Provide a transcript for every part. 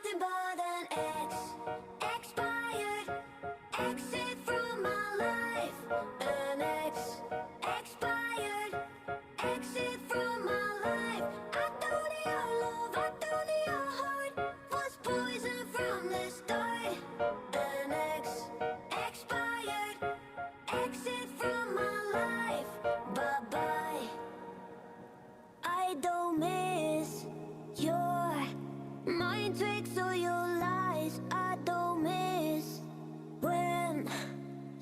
nothing but an expired exit from my life. An expired exit from my life. I thought your love, I thought your heart was poison from the start. An expired exit from my life. Bye-bye. I don't miss your mind tricks or your lies. I don't miss when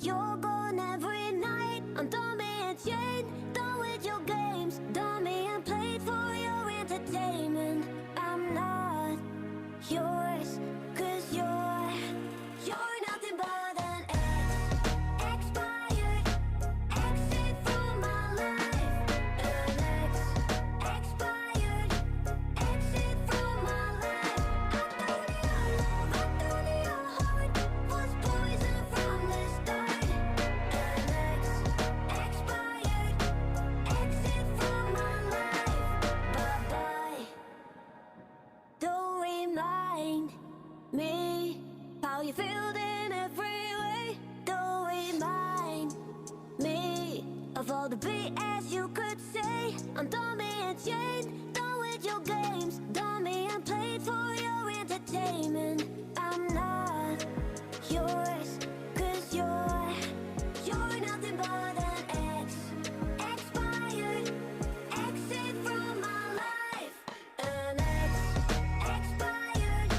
you're gone every night. I'm done being chained, done with your games, done being played for your entertainment. I'm not yours, 'cause you're nothing but an expired exit from my life. An expired exit from my life. I thought your love, I thought your heart was poison from the start. An expired exit from my life. Bye-bye. Don't remind me how you feel in every way. Don't remind me of all the BS you could say. I'm done being chained, done with your games, done being played for your entertainment. I'm not yours, 'cause you're nothing but an expired exit from my life. An expired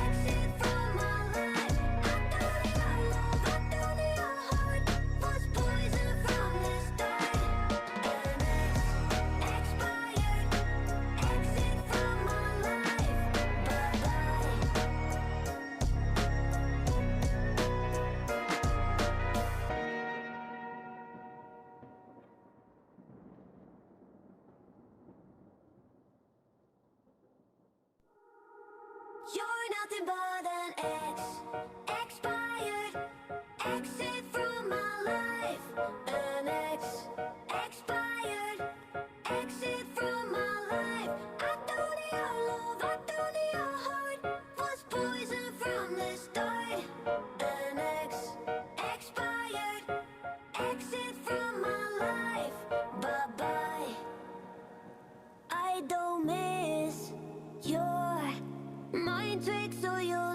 exit from my life. I thought your love, I thought your heart was poison from the start. An expired exit from my life. Bye-bye. You're nothing but an expired exit from my life. An expired exit from my life. I thought your love, I thought your heart was poison from the start. An expired exit from my life. Bye-bye. I don't miss your mind tricks or your